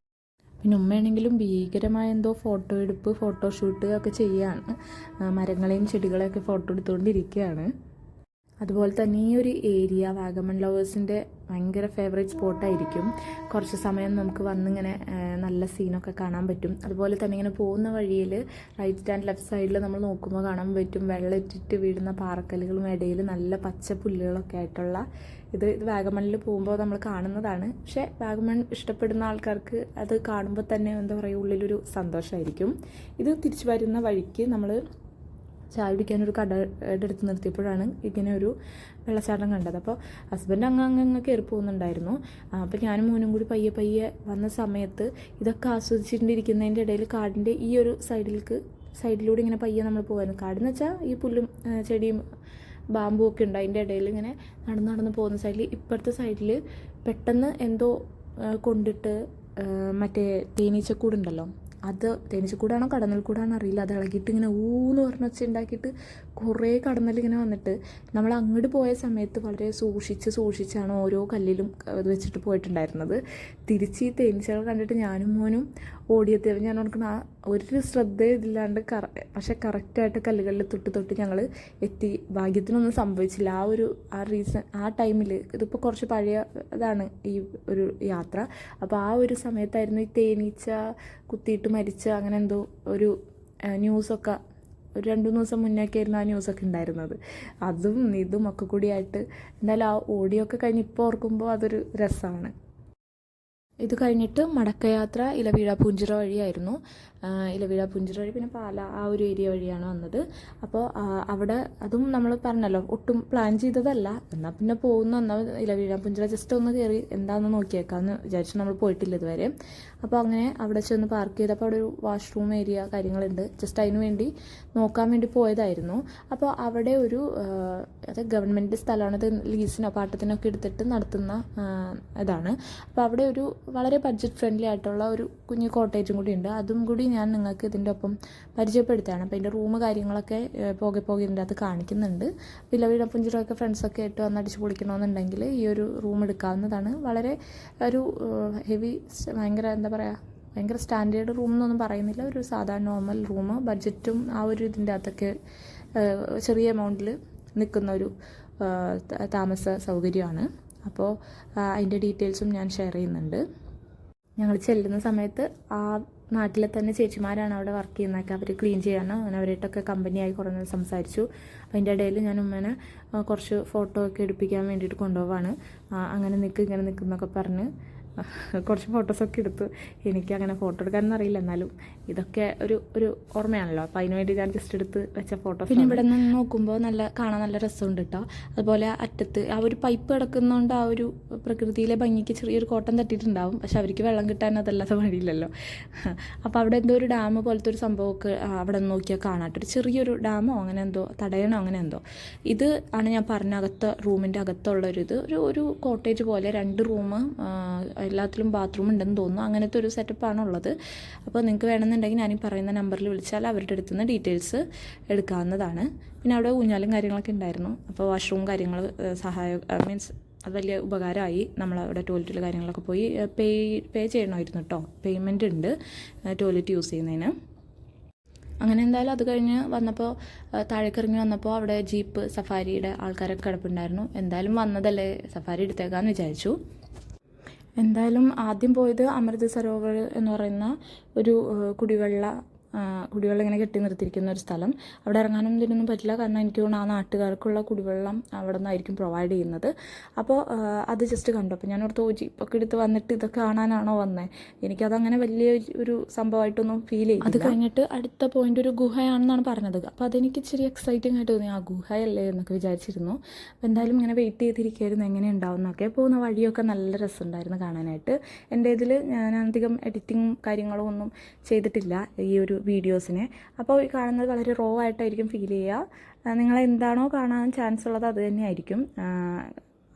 പിന്നെ ഉമ്മയാണെങ്കിലും ഭീകരമായ എന്തോ ഫോട്ടോ എടുപ്പ്, ഫോട്ടോഷൂട്ട് ഒക്കെ ചെയ്യുകയാണ്. മരങ്ങളെയും ചെടികളെയൊക്കെ ഫോട്ടോ എടുത്തുകൊണ്ടിരിക്കുകയാണ്. അതുപോലെ തന്നെ ഈ ഒരു ഏരിയ വാഗമൺ ലവേഴ്സിൻ്റെ ഭയങ്കര ഫേവറേറ്റ് സ്പോട്ടായിരിക്കും. കുറച്ച് സമയം നമുക്ക് വന്നിങ്ങനെ നല്ല സീനൊക്കെ കാണാൻ പറ്റും. അതുപോലെ തന്നെ ഇങ്ങനെ പോകുന്ന വഴിയിൽ റൈറ്റ് ആൻഡ് ലെഫ്റ്റ് സൈഡിൽ നമ്മൾ നോക്കുമ്പോൾ കാണാൻ പറ്റും വെള്ളമിറ്റിട്ട് വീഴുന്ന പാറക്കല്ലുകളും ഇടയിൽ നല്ല പച്ച പുല്ലുകളൊക്കെ ആയിട്ടുള്ള ഇത് വാഗമണിൽ പോകുമ്പോൾ നമ്മൾ കാണുന്നതാണ്. പക്ഷേ വാഗമൺ ഇഷ്ടപ്പെടുന്ന ആൾക്കാർക്ക് അത് കാണുമ്പോൾ തന്നെ എന്താ പറയുക, ഉള്ളിലൊരു സന്തോഷമായിരിക്കും. ഇത് തിരിച്ചു വരുന്ന വഴിക്ക് നമ്മൾ ചായ കുടിക്കാനൊരു കടയുടെ അടുത്ത് നിർത്തിയപ്പോഴാണ് ഇങ്ങനെ ഒരു വെള്ളച്ചാട്ടം കണ്ടത്. അപ്പോൾ ഹസ്ബൻഡ് അങ്ങ് കയറി പോകുന്നുണ്ടായിരുന്നു. അപ്പോൾ ഞാനും മോനും കൂടി പയ്യെ വന്ന സമയത്ത് ഇതൊക്കെ ആസ്വദിച്ചിട്ടിരിക്കുന്നതിൻ്റെ ഇടയിൽ കാടിൻ്റെ ഈ ഒരു സൈഡിലൂടെ ഇങ്ങനെ പയ്യെ നമ്മൾ പോകുമായിരുന്നു. കാടെന്ന് വെച്ചാൽ ഈ പുല്ലും ചെടിയും ബാമ്പും ഒക്കെ ഉണ്ട്. അതിൻ്റെ ഇടയിൽ ഇങ്ങനെ നടന്ന് പോകുന്ന സൈഡിൽ, ഇപ്പുറത്തെ സൈഡിൽ പെട്ടെന്ന് എന്തോ കൊണ്ടിട്ട് മറ്റേ തേനീച്ചക്കൂടുണ്ടല്ലോ, അത് തേനീച്ചക്കൂടാണോ കടന്നൽക്കൂടാണോ അറിയില്ല, അത് ഇളകിയിട്ട് ഇങ്ങനെ ഊന്ന് പറഞ്ഞ് വെച്ച് ഉണ്ടാക്കിയിട്ട് കുറേ കടന്നലിങ്ങനെ വന്നിട്ട് നമ്മൾ അങ്ങോട്ട് പോയ സമയത്ത് വളരെ സൂക്ഷിച്ചാണ് ഓരോ കല്ലിലും ഇത് വെച്ചിട്ട് പോയിട്ടുണ്ടായിരുന്നത്. തിരിച്ച് ഈ തേനീച്ചകൾ കണ്ടിട്ട് ഞാനും മോനും ഓടിയെത്തിയപ്പോൾ ഞാൻ ഓർക്കുന്ന ഒരു ശ്രദ്ധയില്ലാണ്ട് പക്ഷെ കറക്റ്റായിട്ട് കല്ലുകളിൽ തൊട്ട് ഞങ്ങൾ എത്തി. ഭാഗ്യത്തിനൊന്നും സംഭവിച്ചില്ല. ആ ടൈമിൽ, ഇതിപ്പോൾ കുറച്ച് പഴയ ഇതാണ് ഈ ഒരു യാത്ര, അപ്പോൾ ആ ഒരു സമയത്തായിരുന്നു ഈ തേനീച്ച കുത്തിയിട്ട് മരിച്ച അങ്ങനെ എന്തോ ഒരു ന്യൂസൊക്കെ ഒരു 2-3 ദിവസം മുന്നേ ഒക്കെ ആയിരുന്നു ആ ന്യൂസൊക്കെ ഉണ്ടായിരുന്നത്. അതും ഇതും ഒക്കെ കൂടിയായിട്ട് എന്തായാലും ആ ഓഡിയോ ഒക്കെ കഴിഞ്ഞ് ഇപ്പോൾ ഓർക്കുമ്പോൾ അതൊരു രസമാണ്. ഇത് കഴിഞ്ഞിട്ട് മടക്കയാത്ര ഇലവീഴ പൂഞ്ചിറ വഴിയായിരുന്നു. ഇലവീഴ പൂഞ്ചിറ വഴി പിന്നെ പാല ആ ഒരു ഏരിയ വഴിയാണ് വന്നത്. അപ്പോൾ അവിടെ അതും നമ്മൾ പറഞ്ഞല്ലോ ഒട്ടും പ്ലാൻ ചെയ്തതല്ല, എന്നാൽ പിന്നെ എന്നാൽ ഇലവീഴ പൂഞ്ചിറ ജസ്റ്റ് ഒന്ന് കയറി എന്താണെന്ന് നോക്കിയേക്കാമെന്ന് വിചാരിച്ചു. നമ്മൾ പോയിട്ടില്ല ഇതുവരെ. അപ്പോൾ അങ്ങനെ അവിടെ ചെന്ന് പാർക്ക് ചെയ്തപ്പോൾ അവിടെ ഒരു വാഷ്റൂം ഏരിയ കാര്യങ്ങളുണ്ട്. ജസ്റ്റ് അതിന് വേണ്ടി നോക്കാൻ വേണ്ടി പോയതായിരുന്നു. അപ്പോൾ അവിടെ ഒരു അത് ഗവൺമെൻറ് സ്ഥലമാണ്, ഇത് ലീസിനോ പാട്ടത്തിനൊക്കെ എടുത്തിട്ട് നടത്തുന്ന ഇതാണ്. അപ്പോൾ അവിടെ ഒരു വളരെ ബഡ്ജറ്റ് ഫ്രണ്ട്ലി ആയിട്ടുള്ള ഒരു കുഞ്ഞു കോട്ടേജും കൂടി ഉണ്ട്. അതും കൂടി ഞാൻ നിങ്ങൾക്ക് ഇതിൻ്റെ ഒപ്പം പരിചയപ്പെടുത്തുകയാണ്. അപ്പോൾ അതിൻ്റെ റൂം കാര്യങ്ങളൊക്കെ പോകെ ഇതിൻ്റെ അകത്ത് കാണിക്കുന്നുണ്ട്. ഇലവീഴ പൂഞ്ചിറയൊക്കെ ഫ്രണ്ട്സൊക്കെ ആയിട്ട് വന്ന് അടിച്ച് പൊളിക്കണമെന്നുണ്ടെങ്കിൽ ഈ ഒരു റൂം എടുക്കാവുന്നതാണ്. വളരെ ഒരു ഹെവി ഭയങ്കര എന്താ പറയുക, ഭയങ്കര സ്റ്റാൻഡേർഡ് റൂം എന്നൊന്നും പറയുന്നില്ല, ഒരു സാധാരണ നോർമൽ റൂം. ബഡ്ജറ്റും ആ ഒരു ഇതിൻ്റെ അകത്തൊക്കെ ചെറിയ എമൗണ്ടിൽ നിൽക്കുന്ന ഒരു താമസ സൗകര്യമാണ്. അപ്പോൾ അതിൻ്റെ ഡീറ്റെയിൽസും ഞാൻ ഷെയർ ചെയ്യുന്നുണ്ട്. ഞങ്ങൾ ചെല്ലുന്ന സമയത്ത് ആ നാട്ടിലെ തന്നെ ചേച്ചിമാരാണ് അവിടെ വർക്ക് ചെയ്യുന്നതൊക്കെ, അവർ ക്ലീൻ ചെയ്യണം. അങ്ങനെ അവരായിട്ടൊക്കെ കമ്പനിയായി കുറേ നേരം സംസാരിച്ചു. അപ്പോൾ അതിൻ്റെ ഇടയിൽ ഞാൻ ഉമ്മനെ കുറച്ച് ഫോട്ടോ ഒക്കെ എടുപ്പിക്കാൻ വേണ്ടിയിട്ട് കൊണ്ടുപോവാണ്. അങ്ങനെ ഇങ്ങനെ നിൽക്കുന്നൊക്കെ പറഞ്ഞ് കുറച്ച് ഫോട്ടോസൊക്കെ എടുത്തു. എനിക്കങ്ങനെ ഫോട്ടോ എടുക്കാനൊന്നും അറിയില്ല, എന്നാലും ഇതൊക്കെ ഒരു ഓർമ്മയാണല്ലോ. അപ്പോൾ അതിന് വേണ്ടി ഞാൻ ജസ്റ്റ് എടുത്ത് വെച്ച ഫോട്ടോസ്. പിന്നെ ഇവിടെ നിന്ന് നോക്കുമ്പോൾ കാണാൻ നല്ല രസമുണ്ട് കേട്ടോ. അതുപോലെ അറ്റത്ത് ആ ഒരു പൈപ്പ് കിടക്കുന്നതുകൊണ്ട് ആ ഒരു പ്രകൃതിയിലെ ഭംഗിക്ക് ചെറിയൊരു കോട്ടം തട്ടിയിട്ടുണ്ടാവും. പക്ഷെ അവർക്ക് വെള്ളം കിട്ടാൻ അതല്ലാതെ വഴിയില്ലല്ലോ. അപ്പോൾ അവിടെ എന്തോ ഒരു ഡാം പോലത്തെ ഒരു സംഭവമൊക്കെ അവിടെ നിന്ന് നോക്കിയാൽ കാണാട്ടോ, ഒരു ചെറിയൊരു ഡാമോ അങ്ങനെ എന്തോ തടയണോ അങ്ങനെ എന്തോ. ഇത് ആണ് ഞാൻ പറഞ്ഞ റൂമിൻ്റെ അകത്തുള്ളൊരിത്. ഒരു കോട്ടേജ് പോലെ 2 റൂം, എല്ലാത്തിലും ബാത്റൂം ഉണ്ടെന്ന് തോന്നുന്നു. അങ്ങനത്തെ ഒരു സെറ്റപ്പാണ് ഉള്ളത്. അപ്പോൾ നിങ്ങൾക്ക് വേണമെന്നുണ്ടെങ്കിൽ ഞാൻ ഈ പറയുന്ന നമ്പറിൽ വിളിച്ചാൽ അവരുടെ അടുത്ത് നിന്ന് ഡീറ്റെയിൽസ് എടുക്കാവുന്നതാണ്. പിന്നെ അവിടെ ഊഞ്ഞാലും കാര്യങ്ങളൊക്കെ ഉണ്ടായിരുന്നു. അപ്പോൾ വാഷ്റൂം കാര്യങ്ങൾ മീൻസ് അത് വലിയ ഉപകാരമായി. നമ്മളവിടെ ടോയ്ലറ്റിൽ കാര്യങ്ങളൊക്കെ പോയി പേ ചെയ്യണമായിരുന്നു കേട്ടോ. പേയ്മെൻറ്റ് ഉണ്ട് ടോയ്ലറ്റ് യൂസ് ചെയ്യുന്നതിന്. അങ്ങനെ എന്തായാലും അത് കഴിഞ്ഞ് വന്നപ്പോൾ താഴേക്കിറങ്ങി വന്നപ്പോൾ അവിടെ ജീപ്പ് സഫാരിയുടെ ആൾക്കാരൊക്കെ കിടപ്പുണ്ടായിരുന്നു. എന്തായാലും വന്നതല്ലേ സഫാരി എടുത്തേക്കാന്ന് വിചാരിച്ചു. എന്തായാലും ആദ്യം പോയത് അമൃത് സരോവർ എന്ന് പറയുന്ന ഒരു കുടിവെള്ളം ഇങ്ങനെ കെട്ടി നിർത്തിയിരിക്കുന്ന ഒരു സ്ഥലം. അവിടെ ഇറങ്ങാനും ഇതിനൊന്നും പറ്റില്ല, കാരണം എനിക്ക് തോന്നുന്നു ആ നാട്ടുകാർക്കുള്ള കുടിവെള്ളം അവിടെ നിന്നായിരിക്കും പ്രൊവൈഡ് ചെയ്യുന്നത്. അപ്പോൾ അത് ജസ്റ്റ് കണ്ടു. അപ്പോൾ ഞാൻ ഓർത്ത് ജീപ്പൊക്കെ എടുത്ത് വന്നിട്ട് ഇതൊക്കെ കാണാനാണോ വന്നത്, എനിക്കതങ്ങനെ വലിയ ഒരു സംഭവമായിട്ടൊന്നും ഫീൽ ചെയ്യും. അത് കഴിഞ്ഞിട്ട് അടുത്ത പോയിന്റ് ഒരു ഗുഹയാണെന്നാണ് പറഞ്ഞത്. അപ്പോൾ അതെനിക്ക് ഇച്ചിരി എക്സൈറ്റിംഗ് ആയിട്ട് തോന്നി, ആ ഗുഹയല്ലേ എന്നൊക്കെ വിചാരിച്ചിരുന്നു. അപ്പോൾ എന്തായാലും ഇങ്ങനെ വെയിറ്റ് ചെയ്തിരിക്കുകയായിരുന്നു എങ്ങനെ ഉണ്ടാവുന്നൊക്കെ. പോകുന്ന വഴിയൊക്കെ നല്ല രസമുണ്ടായിരുന്നു കാണാനായിട്ട്. എൻ്റെ ഇതിൽ ഞാൻ അധികം എഡിറ്റിങ്ങും കാര്യങ്ങളും ഒന്നും ചെയ്തിട്ടില്ല ഈ ഒരു വീഡിയോസിനെ. അപ്പോൾ ഈ കാണുന്നത് വളരെ റോ ആയിട്ടായിരിക്കും ഫീൽ ചെയ്യുക. നിങ്ങൾ എന്താണോ കാണാൻ ചാൻസ് ഉള്ളത് അത് തന്നെയായിരിക്കും.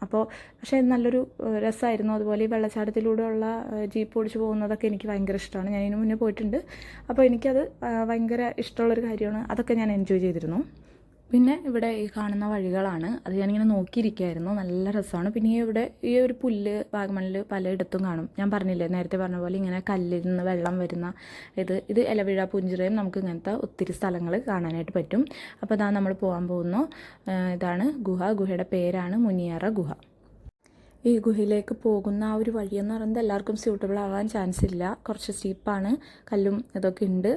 അപ്പോൾ പക്ഷേ നല്ലൊരു രസമായിരുന്നു. അതുപോലെ ഈ വെള്ളച്ചാട്ടത്തിലൂടെയുള്ള ജീപ്പ് ഓടിച്ച് പോകുന്നതൊക്കെ എനിക്ക് ഭയങ്കര ഇഷ്ടമാണ്. ഞാൻ ഇതിന് മുന്നേ പോയിട്ടുണ്ട്. അപ്പോൾ എനിക്കത് ഭയങ്കര ഇഷ്ടമുള്ളൊരു കാര്യമാണ്. അതൊക്കെ ഞാൻ എൻജോയ് ചെയ്തിരുന്നു. പിന്നെ ഇവിടെ ഈ കാണുന്ന വഴികളാണ്, അത് ഞാനിങ്ങനെ നോക്കിയിരിക്കുകയായിരുന്നു. നല്ല രസമാണ്. പിന്നെ ഈ ഒരു പുല്ല് വാഗമണ്ണിൽ പലയിടത്തും കാണും. ഞാൻ പറഞ്ഞില്ലേ നേരത്തെ പറഞ്ഞ പോലെ ഇങ്ങനെ കല്ലിൽ നിന്ന് വെള്ളം വരുന്ന ഇത് ഇലവീഴ പൂഞ്ചിറയും നമുക്ക് ഇങ്ങനത്തെ ഒത്തിരി സ്ഥലങ്ങൾ കാണാനായിട്ട് പറ്റും. അപ്പോൾ ഇതാ നമ്മൾ പോകാൻ പോകുന്നു. ഇതാണ് ഗുഹയുടെ പേരാണ് മുനിയറ ഗുഹ. ഈ ഗുഹയിലേക്ക് പോകുന്ന ആ ഒരു വഴിയെന്ന് പറയുന്നത് എല്ലാവർക്കും സ്യൂട്ടബിൾ ആവാൻ ചാൻസ് ഇല്ല. കുറച്ച് സ്റ്റീപ്പാണ്, കല്ലും ഇതൊക്കെ ഉണ്ട്,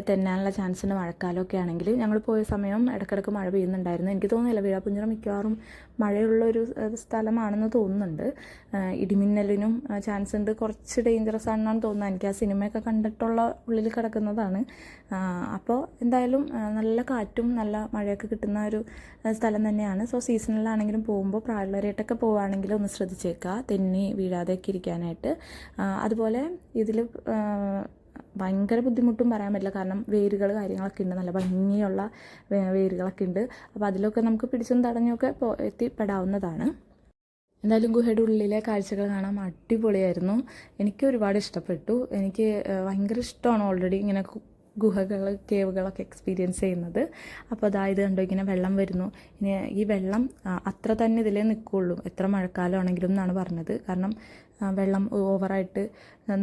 തെന്നാനുള്ള ചാൻസ് ഉണ്ട് മഴക്കാലമൊക്കെ ആണെങ്കിൽ. ഞങ്ങൾ പോയ സമയം ഇടയ്ക്കിടയ്ക്ക് മഴ പെയ്യുന്നുണ്ടായിരുന്നു. എനിക്ക് തോന്നുന്നു ഇലവീഴ പൂഞ്ചിറ മിക്കവാറും മഴയുള്ളൊരു സ്ഥലമാണെന്ന് തോന്നുന്നുണ്ട്. ഇടിമിന്നലിനും ചാൻസ് ഉണ്ട്. കുറച്ച് ഡേഞ്ചറസ് ആണെന്നാണ് തോന്നുന്നത്. എനിക്ക് ആ സിനിമയൊക്കെ കണ്ടിട്ടുള്ള ഉള്ളിൽ കിടക്കുന്നതാണ്. അപ്പോൾ എന്തായാലും നല്ല കാറ്റും നല്ല മഴയൊക്കെ കിട്ടുന്ന ഒരു സ്ഥലം തന്നെയാണ്. സോ സീസണിലാണെങ്കിലും പോകുമ്പോൾ പ്രായമുള്ളവരായിട്ടൊക്കെ പോവുകയാണെങ്കിൽ ഒന്ന് ശ്രദ്ധിച്ചേക്കുക, തെന്നി വീഴാതെയൊക്കെ ഇരിക്കാനായിട്ട്. അതുപോലെ ഇതിൽ ഭയങ്കര ബുദ്ധിമുട്ടും പറയാൻ പറ്റില്ല, കാരണം വേരുകൾ കാര്യങ്ങളൊക്കെ ഉണ്ട്, നല്ല ഭംഗിയുള്ള വേരുകളൊക്കെ ഉണ്ട്. അപ്പോൾ അതിലൊക്കെ നമുക്ക് പിടിച്ചും തടഞ്ഞൊക്കെ എത്തിപ്പെടാവുന്നതാണ്. എന്തായാലും ഗുഹയുടെ ഉള്ളിലെ കാഴ്ചകൾ കാണാൻ അടിപൊളിയായിരുന്നു. എനിക്ക് ഒരുപാട് ഇഷ്ടപ്പെട്ടു. എനിക്ക് ഭയങ്കര ഇഷ്ടമാണ് ഓൾറെഡി ഇങ്ങനെ കേവുകളൊക്കെ എക്സ്പീരിയൻസ് ചെയ്യുന്നത്. അപ്പോൾ അതായത് കണ്ടോ ഇങ്ങനെ വെള്ളം വരുന്നു. ഇനി ഈ വെള്ളം അത്ര തന്നെ ഇതിലേ നിൽക്കുകയുള്ളൂ എത്ര മഴക്കാലമാണെങ്കിലും എന്നാണ് പറഞ്ഞത്. കാരണം വെള്ളം ഓവറായിട്ട്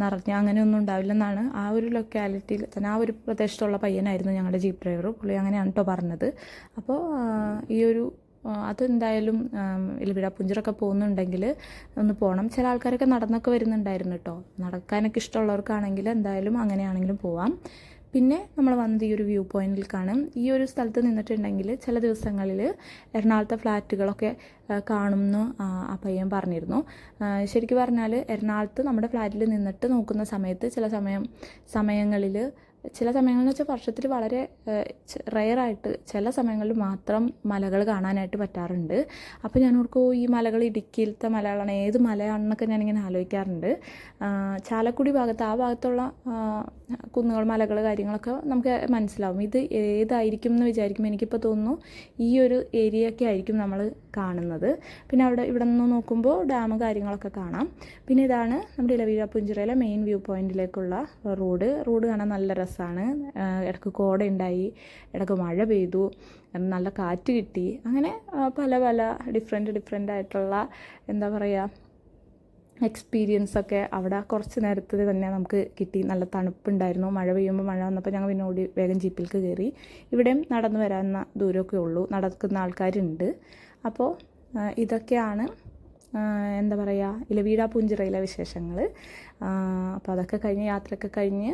നിറഞ്ഞ അങ്ങനെയൊന്നും ഉണ്ടാവില്ലെന്നാണ് ആ ഒരു ലൊക്കാലിറ്റിയിൽ തന്നെ, ആ ഒരു പ്രദേശത്തുള്ള പയ്യനായിരുന്നു ഞങ്ങളുടെ ജീപ്പ് ഡ്രൈവർ. പുള്ളി അങ്ങനെയാണ് കേട്ടോ പറഞ്ഞത്. അപ്പോൾ ഈ ഒരു അതെന്തായാലും ഇലവീഴ പൂഞ്ചിറൊക്കെ പോകുന്നുണ്ടെങ്കിൽ ഒന്ന് പോകണം. ചില ആൾക്കാരൊക്കെ നടന്നൊക്കെ വരുന്നുണ്ടായിരുന്നു കേട്ടോ. നടക്കാനൊക്കെ ഇഷ്ടമുള്ളവർക്കാണെങ്കിൽ എന്തായാലും അങ്ങനെയാണെങ്കിലും പോവാം. പിന്നെ നമ്മൾ വന്നത് ഈ ഒരു വ്യൂ പോയിന്റിലേക്കാണ്. ഈ ഒരു സ്ഥലത്ത് നിന്നിട്ടുണ്ടെങ്കിൽ ചില ദിവസങ്ങളിൽ എറണാകുളത്തെ ഫ്ലാറ്റുകളൊക്കെ കാണുമെന്ന് ആ പയ്യൻ പറഞ്ഞിരുന്നു. ശരിക്കും പറഞ്ഞാൽ എറണാകുളത്ത് നമ്മുടെ ഫ്ലാറ്റിൽ നിന്നിട്ട് നോക്കുന്ന സമയത്ത് ചില സമയങ്ങളെന്ന് വെച്ചാൽ വർഷത്തിൽ വളരെ റെയറായിട്ട് ചില സമയങ്ങളിൽ മാത്രം മലകൾ കാണാനായിട്ട് പറ്റാറുണ്ട്. അപ്പോൾ ഞാൻ ഓർക്കും ഈ മലകൾ ഇടുക്കിയിലത്തെ മലകളാണ്, ഏത് മലയാണെന്നൊക്കെ ഞാനിങ്ങനെ ആലോചിക്കാറുണ്ട്. ചാലക്കുടി ഭാഗത്ത് ആ ഭാഗത്തുള്ള കുന്നുകൾ, മലകൾ, കാര്യങ്ങളൊക്കെ നമുക്ക് മനസ്സിലാവും. ഇത് ഏതായിരിക്കും എന്ന് വിചാരിക്കും. എനിക്കിപ്പോൾ തോന്നുന്നു ഈ ഒരു ഏരിയയൊക്കെ ആയിരിക്കും നമ്മൾ കാണുന്നത്. പിന്നെ ഇവിടെ നിന്ന് നോക്കുമ്പോൾ ഡാം കാര്യങ്ങളൊക്കെ കാണാം. പിന്നെ ഇതാണ് നമ്മുടെ ഇലവീഴ പുഞ്ചിറയിലെ മെയിൻ വ്യൂ പോയിന്റിലേക്കുള്ള റോഡ് കാണാൻ നല്ല രസമാണ്. ഇടയ്ക്ക് കോട ഉണ്ടായി, ഇടയ്ക്ക് മഴ പെയ്തു, നല്ല കാറ്റ് കിട്ടി. അങ്ങനെ പല ഡിഫറെൻ്റ് ആയിട്ടുള്ള എന്താ പറയുക എക്സ്പീരിയൻസൊക്കെ അവിടെ കുറച്ച് നേരത്തിൽ തന്നെ നമുക്ക് കിട്ടി. നല്ല തണുപ്പുണ്ടായിരുന്നു. മഴ പെയ്യുമ്പോൾ മഴ വന്നപ്പോൾ ഞങ്ങൾ പിന്നെ ഓടി വേഗം ജീപ്പിലേക്ക് കയറി. ഇവിടെയും നടന്നു വരാവുന്ന ദൂരമൊക്കെ ഉള്ളൂ, നടക്കുന്ന ആൾക്കാരുണ്ട്. അപ്പോൾ ഇതൊക്കെയാണ് എന്താ പറയുക ഇലവീഴ പുഞ്ചിറയിലെ വിശേഷങ്ങൾ. അപ്പോൾ അതൊക്കെ കഴിഞ്ഞ് യാത്രയൊക്കെ കഴിഞ്ഞ്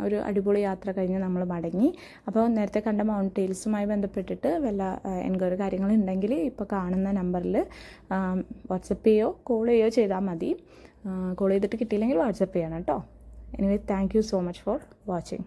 ഒരു അടിപൊളി യാത്ര കഴിഞ്ഞ് നമ്മൾ മടങ്ങി. അപ്പോൾ നേരത്തെ കണ്ട മൗണ്ട് ടെയിൽസുമായി ബന്ധപ്പെട്ടിട്ട് വല്ല എൻക്വയറി കാര്യങ്ങളുണ്ടെങ്കിൽ ഇപ്പോൾ കാണുന്ന നമ്പറിൽ വാട്സപ്പ് ചെയ്യുകയോ കോൾ ചെയ്യുകയോ ചെയ്താൽ മതി. കോൾ ചെയ്തിട്ട് കിട്ടിയില്ലെങ്കിൽ വാട്സപ്പ് ചെയ്യണം കേട്ടോ. Anyway thank you so much for watching.